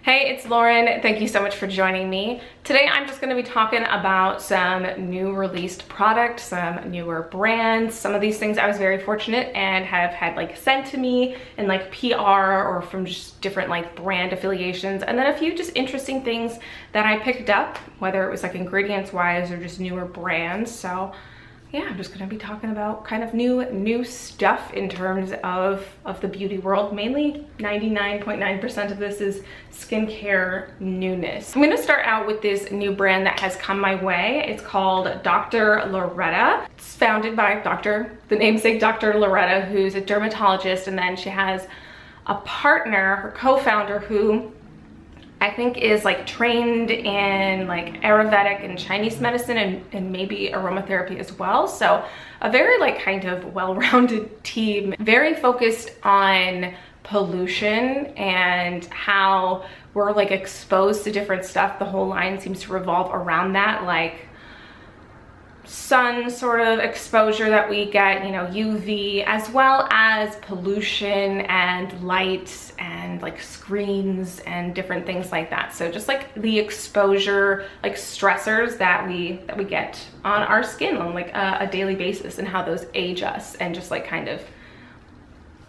Hey, it's Lauren. Thank you so much for joining me. Today I'm just going to be talking about some new released products, some newer brands. Some of these things I was very fortunate and have had like sent to me in like PR or from just different like brand affiliations, and then a few just interesting things that I picked up, whether it was like ingredients wise or just newer brands. So yeah, I'm just gonna be talking about kind of new stuff in terms of the beauty world. Mainly 99.9% of this is skincare newness. I'm gonna start out with this new brand that has come my way. It's called Dr. Loretta. It's founded by the namesake Dr. Loretta, who's a dermatologist, and then she has a partner, her co-founder, who I think is like trained in like Ayurvedic and Chinese medicine and maybe aromatherapy as well. So a very like kind of well-rounded team, very focused on pollution and how we're like exposed to different stuff. The whole line seems to revolve around that, like sun sort of exposure that we get, you know, UV, as well as pollution and light and like screens and different things like that. So just like the exposure, like stressors that we get on our skin on like a daily basis, and how those age us and just like kind of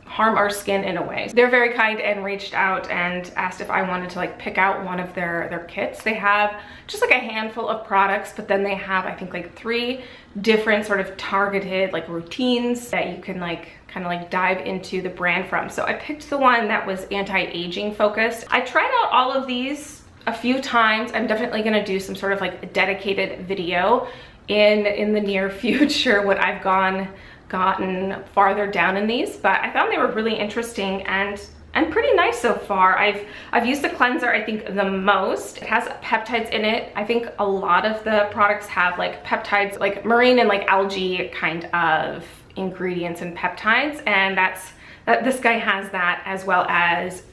harm our skin in a way. They're very kind and reached out and asked if I wanted to like pick out one of their kits. They have just like a handful of products, but then they have I think like 3 different sort of targeted like routines that you can like kind of like dive into the brand from. So I picked the one that was anti-aging focused. I tried out all of these a few times. I'm definitely gonna do some sort of like dedicated video in the near future when I've gotten farther down in these, but I found they were really interesting and pretty nice so far. I've used the cleanser I think the most. It has peptides in it. I think a lot of the products have like peptides, like marine and like algae kind of ingredients and peptides, and this guy has that, as well as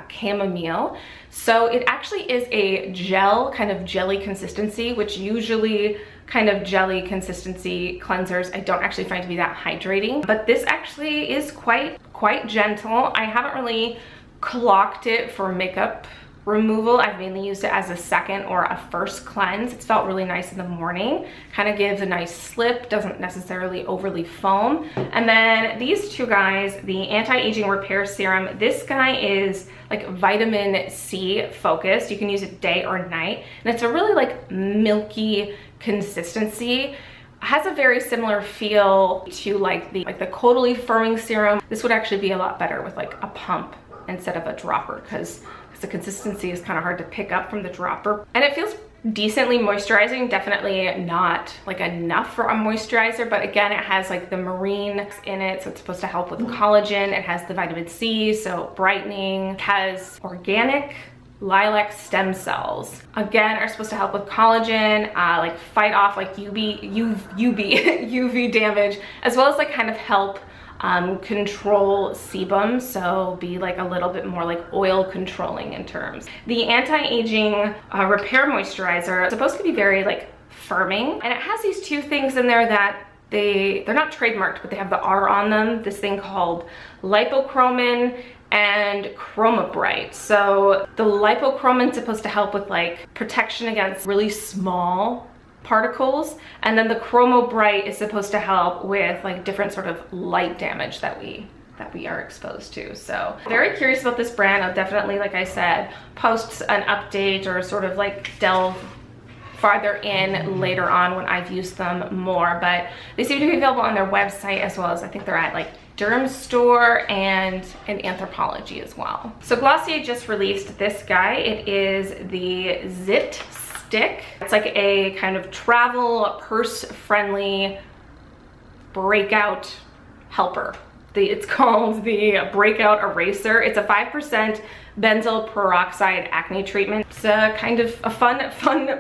chamomile. So it actually is a gel, kind of jelly consistency, which usually kind of jelly consistency cleansers I don't actually find to be that hydrating, but this actually is quite gentle. I haven't really clocked it for makeup removal. I've mainly used it as a second or a first cleanse. It's felt really nice in the morning, kind of gives a nice slip, doesn't necessarily overly foam. And then these two guys, the anti-aging repair serum, this guy is like vitamin C focused. You can use it day or night, and it's a really like milky consistency. Has a very similar feel to like the Caudalie firming serum. This would actually be a lot better with like a pump instead of a dropper, because the consistency is kind of hard to pick up from the dropper, and it feels decently moisturizing. Definitely not like enough for a moisturizer, but again, it has like the marine in it, so it's supposed to help with collagen. It has the vitamin C, so brightening. It has organic lilac stem cells, again, are supposed to help with collagen, like fight off like UV damage, as well as like kind of help control sebum, so be like a little bit more like oil controlling in terms. The anti-aging repair moisturizer is supposed to be very like firming, and it has these 2 things in there that they're not trademarked, but they have the R on them. This thing called lipochromin and chromobright. So the lipochromin is supposed to help with like protection against really small particles, and then the chromobright is supposed to help with like different sort of light damage that we are exposed to. So very curious about this brand. I'll definitely, like I said, post an update or sort of like delve farther in later on when I've used them more, but they seem to be available on their website, as well as I think they're at like Derm Store and in Anthropology as well. So Glossier just released this guy. It is the Zit Stick. It's like a kind of travel purse friendly breakout helper. It's called the Breakout Eraser. It's a 5% benzoyl peroxide acne treatment. It's a kind of a fun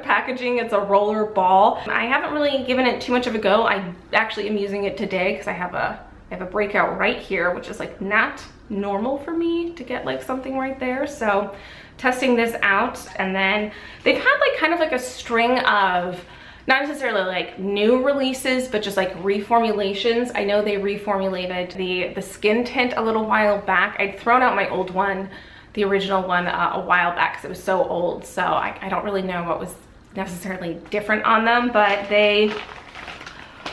packaging. It's a roller ball. I haven't really given it too much of a go. I actually am using it today because I have a breakout right here, which is like not normal for me to get like something right there. So testing this out, and then they've had like kind of like a string of not necessarily like new releases, but just like reformulations. I know they reformulated the skin tint a little while back. I'd thrown out my old one the original one a while back because it was so old. So I don't really know what was necessarily different on them, but they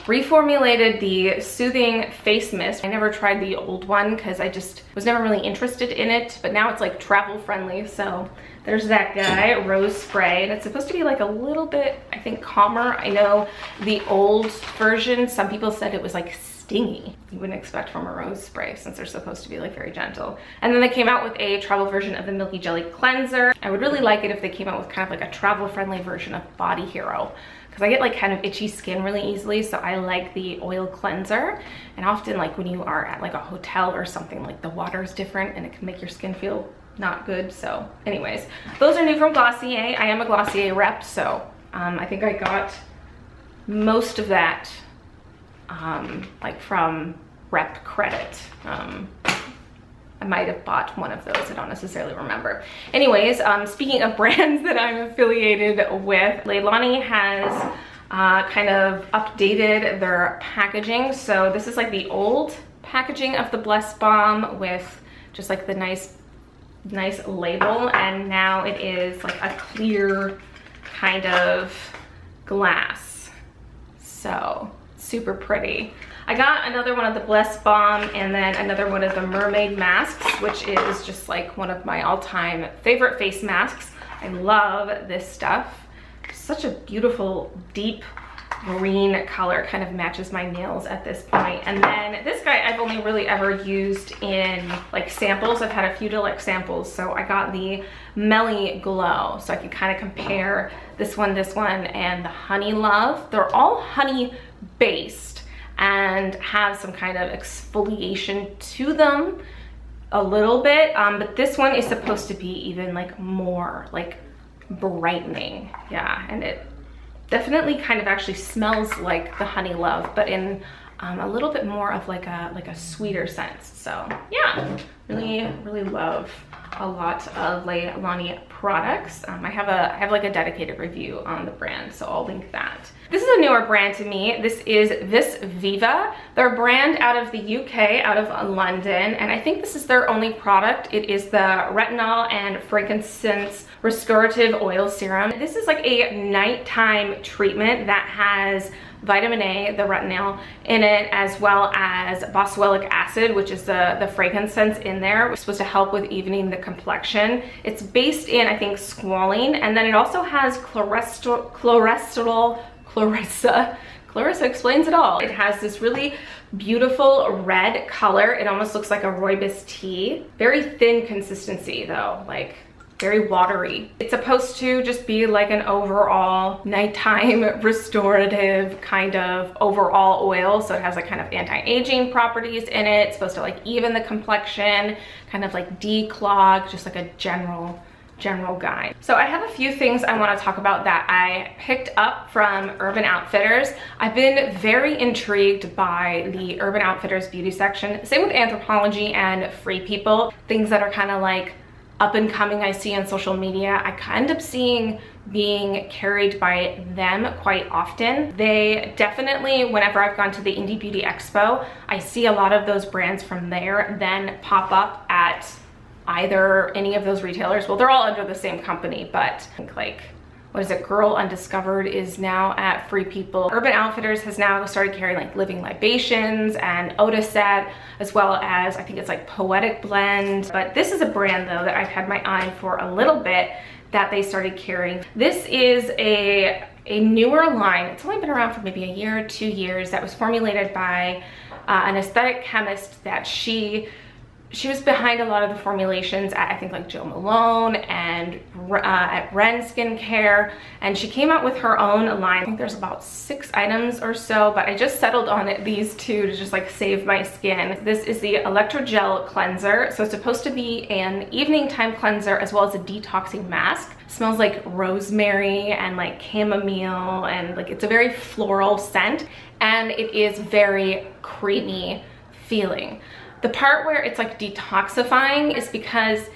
reformulated the Soothing Face Mist. I never tried the old one because I just was never really interested in it, but now it's like travel friendly. So there's that guy, Rose Spray, and it's supposed to be like a little bit, I think, calmer. I know the old version, some people said it was like stingy. You wouldn't expect from a rose spray since they're supposed to be like very gentle. And then they came out with a travel version of the Milky Jelly Cleanser. I would really like it if they came out with kind of like a travel friendly version of Body Hero, because I get like kind of itchy skin really easily, so I like the oil cleanser. And often like when you are at like a hotel or something, like the water is different and it can make your skin feel not good. So anyways, those are new from Glossier. I am a Glossier rep, so I think I got most of that like from rep credit. I might have bought one of those, I don't necessarily remember. Anyways, speaking of brands that I'm affiliated with, Leahlani has kind of updated their packaging. So this is like the old packaging of the Bless Balm with just like the nice label, and now it is like a clear kind of glass. So super pretty. I got another one of the Bless Balm and then another one of the Mermaid masks, which is just like one of my all-time favorite face masks. I love this stuff. Such a beautiful deep green color, kind of matches my nails at this point. And then this guy I've only really ever used in like samples. I've had a few deluxe samples, so I got the Meli Glow so I could kind of compare this one, and the Honey Love. They're all honey based and have some kind of exfoliation to them a little bit, but this one is supposed to be even like more like brightening. Yeah, and it definitely kind of actually smells like the Honey Love, but in a little bit more of like a sweeter sense. So yeah, really love a lot of Leahlani products. I have like a dedicated review on the brand, so I'll link that. This is a newer brand to me. This is Viva. They're a brand out of the UK, out of London, and I think this is their only product. It is the Retinyl and Frankincense Restorative Oil Serum. This is like a nighttime treatment that has vitamin A, the retinol, in it, as well as boswellic acid, which is the frankincense in there. It's supposed to help with evening the complexion. It's based in, I think, squalene, and then it also has Clarissa explains it all. It has this really beautiful red color. It almost looks like a rooibos tea. Very thin consistency though, like very watery. It's supposed to just be like an overall nighttime restorative kind of overall oil. So it has like kind of anti-aging properties in it. It's supposed to like even the complexion, kind of like declog, just like a general guide. So I have a few things I want to talk about that I picked up from Urban Outfitters. I've been very intrigued by the Urban Outfitters beauty section. Same with Anthropologie and Free People. Things that are kind of like up and coming I see on social media, I end up seeing being carried by them quite often. They definitely, whenever I've gone to the Indie Beauty Expo, I see a lot of those brands from there then pop up at either any of those retailers. Well, they're all under the same company, but I think like, what is it, Girl Undiscovered is now at Free People. Urban Outfitters has now started carrying like Living Libations and Otisette, as well as I think it's like Poetic Blend. But this is a brand though that I've had my eye on for a little bit that they started carrying. This is a newer line. It's only been around for maybe a year or 2 years, that was formulated by an aesthetic chemist that she was behind a lot of the formulations at, I think, like Jo Malone and at Ren Skincare, and she came out with her own line. I think there's about 6 items or so, but I just settled on these 2 to just like save my skin. This is the Electrogel Cleanser. So it's supposed to be an evening time cleanser as well as a detoxing mask. It smells like rosemary and like chamomile, and like it's a very floral scent, and it is very creamy feeling. The part where it's like detoxifying is because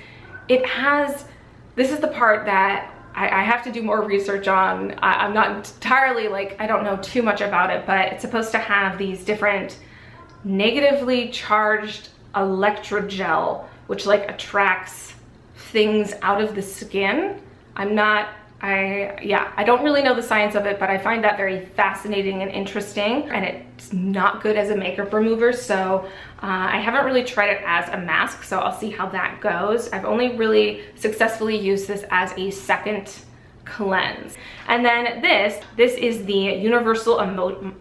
it has, this is the part that I have to do more research on. I'm not entirely like, I don't know too much about it, but it's supposed to have these different negatively charged electrogel, which like attracts things out of the skin. I don't really know the science of it, but I find that very fascinating and interesting, and it's not good as a makeup remover, so I haven't really tried it as a mask, so I'll see how that goes. I've only really successfully used this as a second cleanse. And then this is the Universal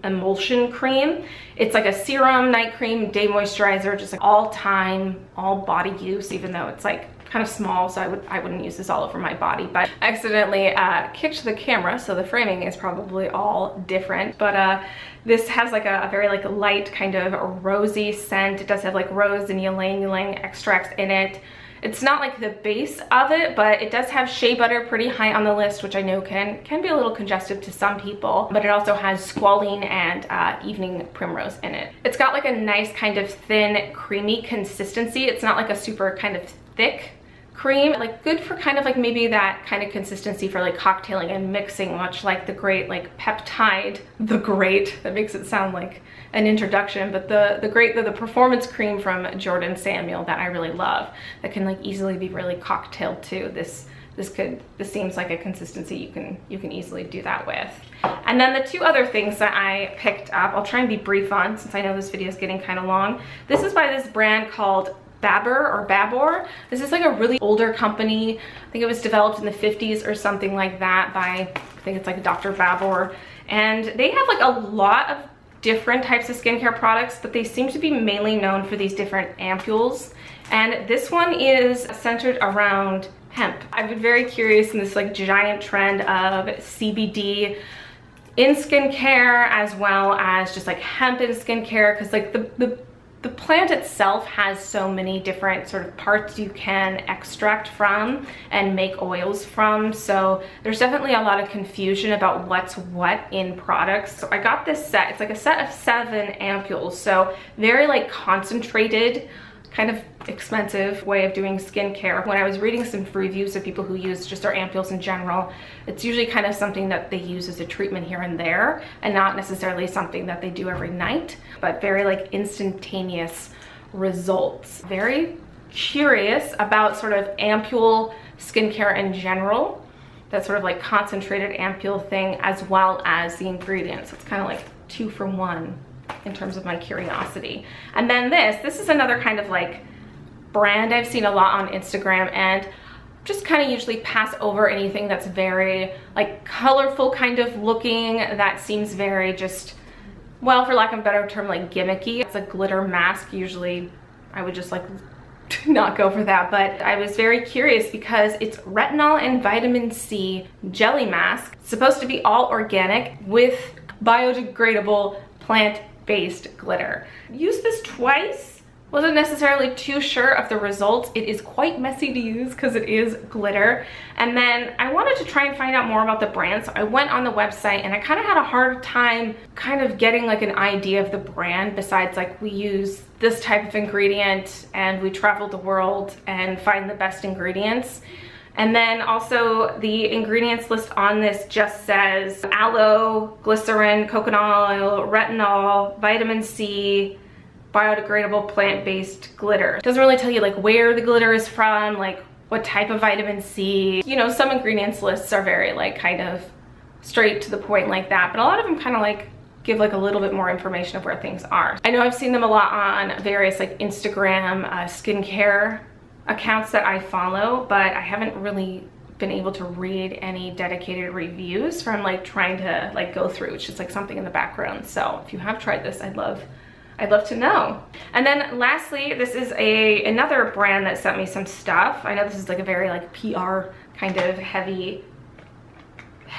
Emulsion Cream. It's like a serum, night cream, day moisturizer, just like all time, all body use, even though it's like kind of small, so I wouldn't use this all over my body, but I accidentally kicked the camera, so the framing is probably all different. But this has like a very like light kind of rosy scent. It does have like rose and ylang-ylang extracts in it. It's not like the base of it, but it does have shea butter pretty high on the list, which I know can be a little congestive to some people, but it also has squalene and evening primrose in it. It's got like a nice kind of thin, creamy consistency. It's not like a super kind of thick cream, like good for kind of like maybe that kind of consistency for like cocktailing and mixing, much like the great like peptide, that makes it sound like an introduction, but the performance cream from Jordan Samuel that I really love, that can like easily be really cocktailed too. This seems like a consistency you can easily do that with. And then the two other things that I picked up, I'll try and be brief on since I know this video is getting kind of long. This is by this brand called BABOR. This is like a really older company. I think it was developed in the 50s or something like that by, I think it's like Dr. BABOR. And they have like a lot of different types of skincare products, but they seem to be mainly known for these different ampules. And this one is centered around hemp. I've been very curious in this like giant trend of CBD in skincare, as well as just like hemp in skincare, because like the plant itself has so many different sort of parts you can extract from and make oils from. So there's definitely a lot of confusion about what's what in products. So I got this set. It's like a set of 7 ampules. So very like concentrated, kind of expensive way of doing skincare. When I was reading some reviews of people who use just their ampules in general, it's usually kind of something that they use as a treatment here and there, and not necessarily something that they do every night, but very like instantaneous results. Very curious about sort of ampule skincare in general, that sort of like concentrated ampule thing, as well as the ingredients. It's kind of like 2 for 1 in terms of my curiosity. And then this is another kind of like brand I've seen a lot on Instagram, and just kind of usually pass over anything that's very like colorful kind of looking, that seems very just, well, for lack of a better term, like gimmicky. It's a glitter mask. Usually I would just like not go for that, but I was very curious because it's retinol and vitamin C jelly mask. It's supposed to be all organic with biodegradable plant-based glitter. Used this twice. Wasn't necessarily too sure of the results. It is quite messy to use because it is glitter. And then I wanted to try and find out more about the brand, so I went on the website, and I kind of had a hard time kind of getting like an idea of the brand, besides like we use this type of ingredient and we travel the world and find the best ingredients. And then also the ingredients list on this just says aloe, glycerin, coconut oil, retinol, vitamin C, biodegradable plant-based glitter. It doesn't really tell you like where the glitter is from, like what type of vitamin C. You know, some ingredients lists are very like kind of straight to the point like that, but a lot of them kind of like give like a little bit more information of where things are. I know I've seen them a lot on various like Instagram skincare accounts that I follow, but I haven't really been able to read any dedicated reviews from like trying to like go through. It's just like something in the background. So if you have tried this, I'd love to know. And then lastly, this is another brand that sent me some stuff. I know this is like a very like PR kind of heavy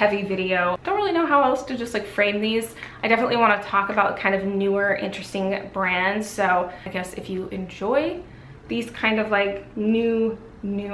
video. Don't really know how else to just like frame these. I definitely want to talk about kind of newer, interesting brands. So I guess if you enjoy these kind of like new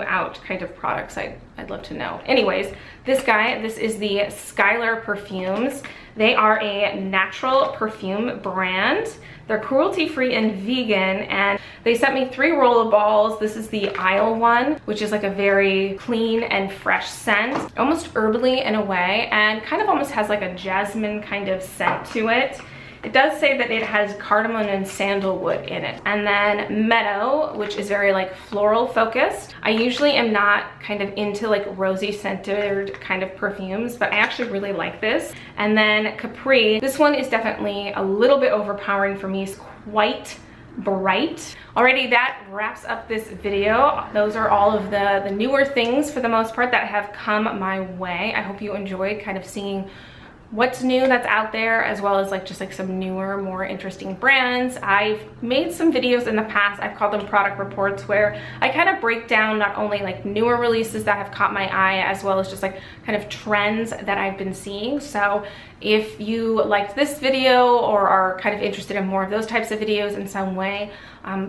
out kind of products, I'd love to know. Anyways, this is the Skylar Perfumes. They are a natural perfume brand. They're cruelty-free and vegan, and they sent me 3 rollerballs. This is the Isle one, which is like a very clean and fresh scent, almost herbally in a way, and kind of almost has like a jasmine kind of scent to it. It does say that it has cardamom and sandalwood in it. And then Meadow, which is very like floral focused. I usually am not kind of into like rosy scented kind of perfumes, but I actually really like this. And then Capri, this one is definitely a little bit overpowering for me. It's quite bright. Alrighty, that wraps up this video. Those are all of the newer things for the most part that have come my way. I hope you enjoyed kind of seeing what's new that's out there, as well as like just like some newer, more interesting brands. I've made some videos in the past, I've called them product reports, where I kind of break down not only like newer releases that have caught my eye, as well as just like kind of trends that I've been seeing. So if you liked this video or are kind of interested in more of those types of videos in some way,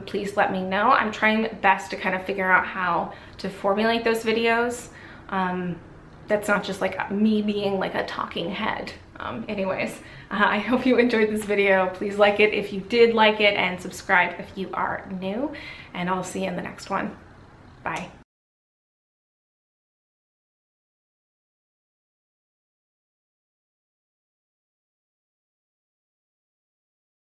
please let me know. I'm trying best to kind of figure out how to formulate those videos. That's not just like me being like a talking head. Anyways, I hope you enjoyed this video. Please like it if you did like it, and subscribe if you are new, and I'll see you in the next one. Bye.